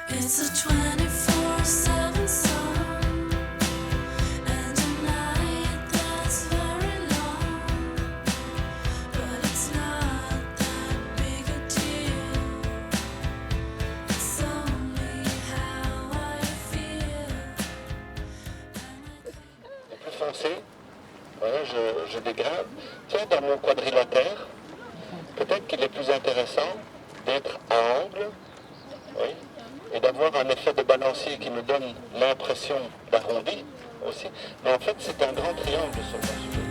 It's a 24/7 song, and a night that's very long, but it's not that big a deal. It's only how I feel. Le plus foncé, voilà, je dégrade. Tiens, dans mon quadrilatère, peut-être qu'il est plus intéressant d'être à angle, oui, et d'avoir un effet de balancier qui me donne l'impression d'arrondi aussi. Mais en fait, c'est un grand triangle sur mon sujet.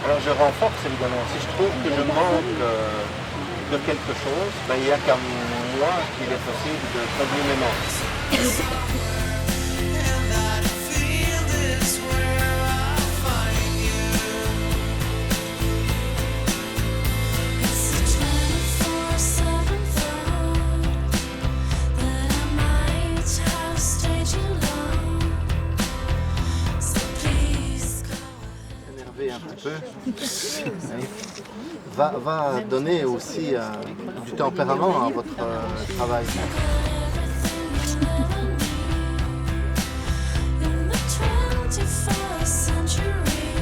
Alors je renforce évidemment. Si je trouve que je manque de quelque chose, ben, il n'y a qu'à moi qu'il est possible de combler mes manques. It's a 24/7 thought that I might have stayed you long. So please go ahead. Énerver un petit peu. Va donner aussi du tempérament à votre travail. In the 21st century,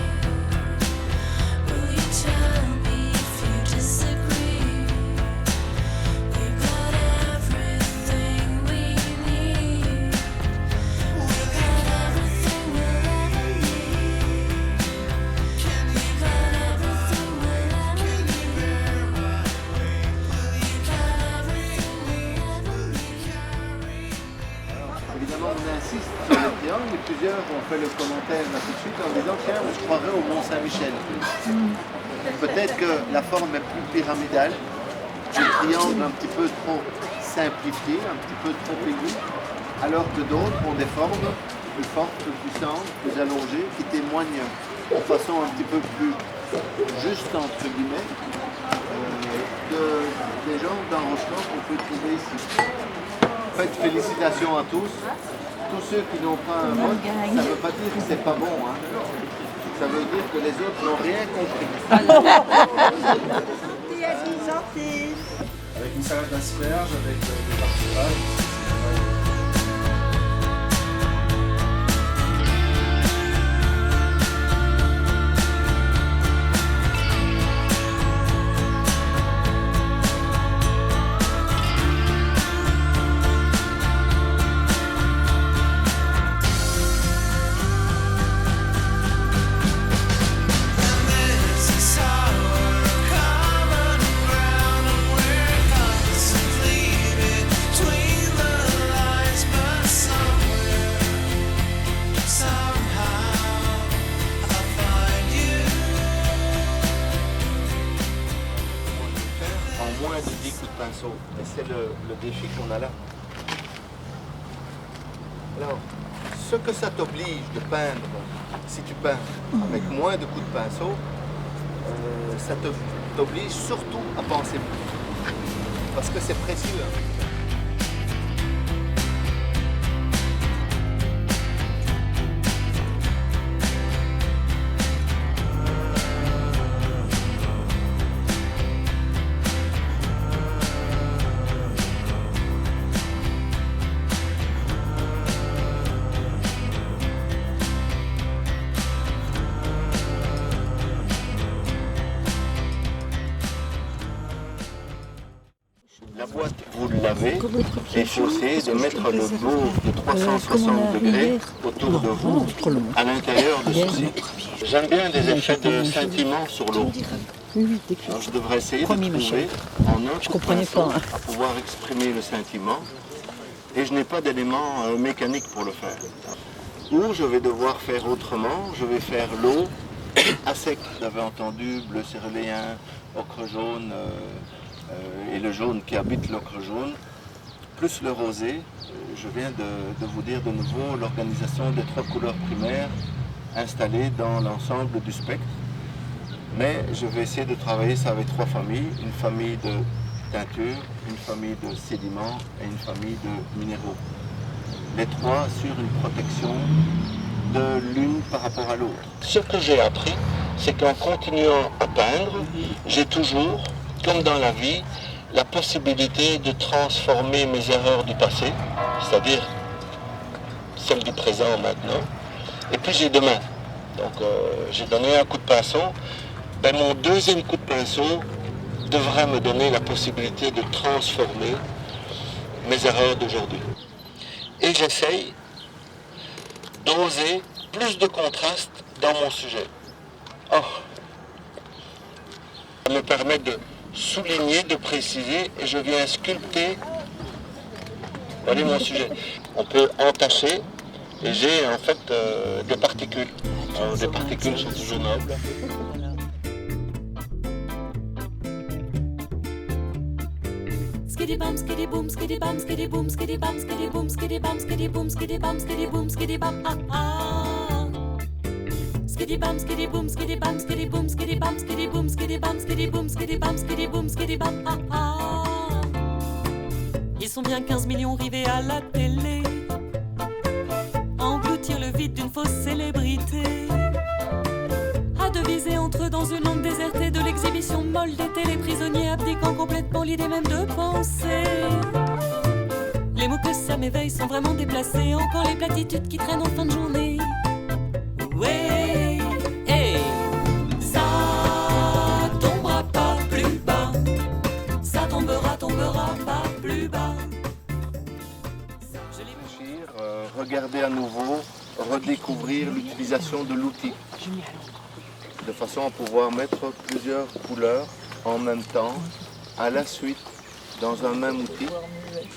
will you tell me if you disagree? We've got everything we need. We've got everything we'll ever need. We've got everything we'll ever need. We've got everything we'll ever need. Évidemment, on insiste sur le triangle et plusieurs ont fait le commentaire là tout de suite en disant tiens, on se croirait au Mont Saint-Michel. Peut-être que la forme est plus pyramidale, le triangle un petit peu trop simplifié, un petit peu trop aigu, alors que d'autres ont des formes plus fortes, plus puissantes, plus allongées, qui témoignent de façon un petit peu plus juste, entre guillemets, des genres d'enrochement qu'on peut trouver ici. En fait, félicitations à tous. Tous ceux qui n'ont pas un mode, ça ne veut pas dire que c'est pas bon. Hein. Ça veut dire que les autres n'ont rien compris. Avec une salade d'asperges, avec des artichautes. En moins de 10 coups de pinceau. Et c'est le défi qu'on a là. Alors, ce que ça t'oblige de peindre, si tu peins avec moins de coups de pinceau, ça t'oblige surtout à penser plus. Parce que c'est précieux. Hein. La boîte, vous l'avez, et il faut essayer de mettre le bourre de 360 degrés autour de vous, à l'intérieur de ceci. J'aime bien des effets de scintillement sur l'eau. Alors je devrais essayer de trouver en un coup de pinceau à pouvoir exprimer le scintillement, et je n'ai pas d'élément mécanique pour le faire. Ou je vais devoir faire autrement, je vais faire l'eau à sec. Vous avez entendu bleu céruléen, ocre jaune, et le jaune qui habite l'ocre jaune, plus le rosé. Je viens de vous dire de nouveau l'organisation des 3 couleurs primaires installées dans l'ensemble du spectre. Mais je vais essayer de travailler ça avec 3 familles, une famille de teinture, une famille de sédiments et une famille de minéraux. Les 3 assurent une protection de l'une par rapport à l'autre. Ce que j'ai appris, c'est qu'en continuant à peindre, j'ai toujours, comme dans la vie, la possibilité de transformer mes erreurs du passé, c'est-à-dire celles du présent maintenant, et puis j'ai demain. Donc j'ai donné un coup de pinceau, ben, mon deuxième coup de pinceau devrait me donner la possibilité de transformer mes erreurs d'aujourd'hui. Et j'essaye d'oser plus de contraste dans mon sujet. Oh. Ça me permet de souligner, de préciser, et je viens sculpter. Voilà mon sujet. On peut entacher, et j'ai en fait des particules. Alors, les particules sont toujours nobles. Skiddy bum, skiddy boom, skiddy bum, skiddy boom, skiddy bum, skiddy boom, skiddy bum, skiddy boom, skiddy bum, skiddy boom, skiddy bum, ah ah. Skiddy bum, skiddy boom, skiddy bum, skiddy boom, skiddy bum, skiddy boom, skiddy bum, skiddy boom, skiddy bum, skiddy boom, skiddy bum, ah ah. Ils sont bien 15 millions rivés à la télé, engloutir le vide d'une fausse célébrité, à deviser entre eux dans une onde désertée de l'exhibition molle des téléprisonniers, abdiquant complètement l'idée même de penser. Les mots que ça m'éveille sont vraiment déplacés, encore les platitudes qui traînent en fin de journée. Ouais, hey, ça tombera pas plus bas, ça tombera, tombera pas plus bas. Réfléchir, regarder à nouveau, redécouvrir l'utilisation de l'outil, de façon à pouvoir mettre plusieurs couleurs en même temps, à la suite, dans un même outil.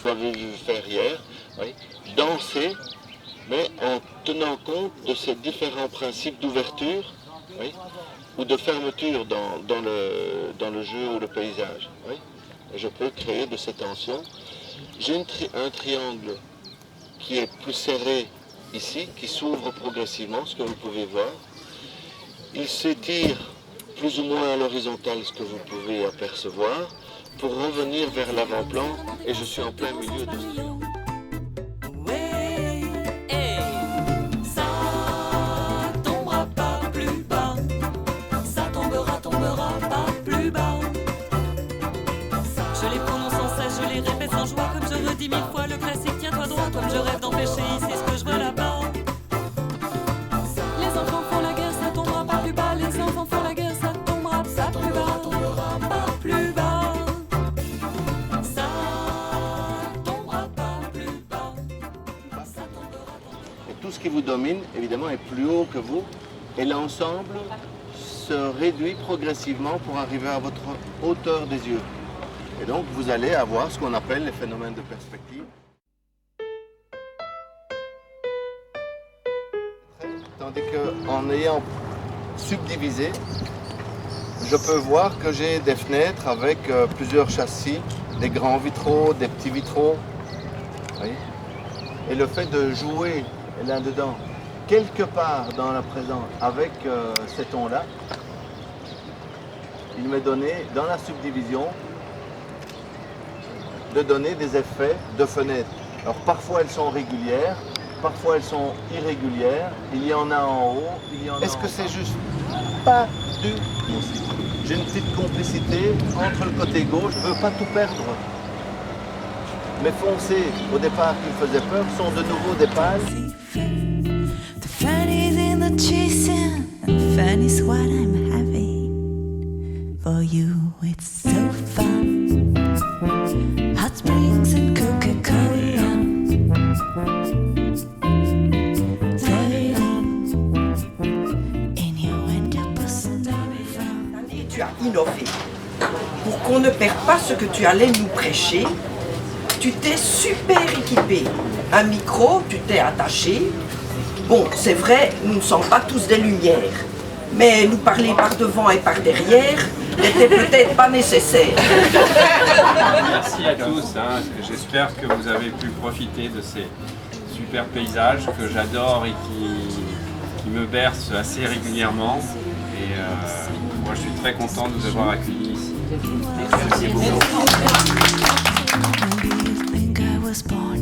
Vous avez vu faire hier, oui, danser, mais en tenant compte de ces différents principes d'ouverture, oui, ou de fermeture dans le jeu ou le paysage. Oui. Et je peux créer de ces tensions. J'ai un triangle qui est plus serré ici, qui s'ouvre progressivement, ce que vous pouvez voir. Il s'étire plus ou moins à l'horizontale, ce que vous pouvez apercevoir, pour revenir vers l'avant-plan, et je suis en plein milieu de ce triangle. Comme je redis 1000 fois le classique, tiens-toi droit, comme je rêve d'empêcher ici ce que je vois là-bas. Les enfants font la guerre, ça tombera pas plus bas. Les enfants font la guerre, ça tombera pas plus bas. Pas plus bas. Ça tombera pas plus bas. Ça tombera pas. Et tout ce qui vous domine, évidemment, est plus haut que vous, et l'ensemble se réduit progressivement pour arriver à votre hauteur des yeux. Et donc, vous allez avoir ce qu'on appelle les phénomènes de perspective. Tandis qu'en ayant subdivisé, je peux voir que j'ai des fenêtres avec plusieurs châssis, des grands vitraux, des petits vitraux. Vous voyez ? Et le fait de jouer là-dedans, quelque part dans la présence, avec ces tons-là, il m'est donné, dans la subdivision, de donner des effets de fenêtres. Alors parfois elles sont régulières, parfois elles sont irrégulières, il y en a en haut, il y en a en bas. Est-ce que c'est juste? Pas du tout. J'ai une petite complicité entre le côté gauche, je ne veux pas tout perdre. Mes foncés, au départ qui me faisaient peur, sont de nouveau des pâles. The fun is in the chasing, and fun is what I'm having. For you, it's so fun. Hot springs and Coca-Cola. In your tu as innové. Pour qu'on ne perde pas ce que tu allais nous prêcher, tu t'es super équipé. Un micro, tu t'es attaché. Bon, c'est vrai, nous ne sommes pas tous des lumières, mais nous parler par devant et par derrière n'était peut-être pas nécessaire. Merci à tous, j'espère que vous avez pu profiter de ces super paysages que j'adore et qui me bercent assez régulièrement. Et voilà. moi je suis très content de vous avoir accueillis ici. Maybe you think I was born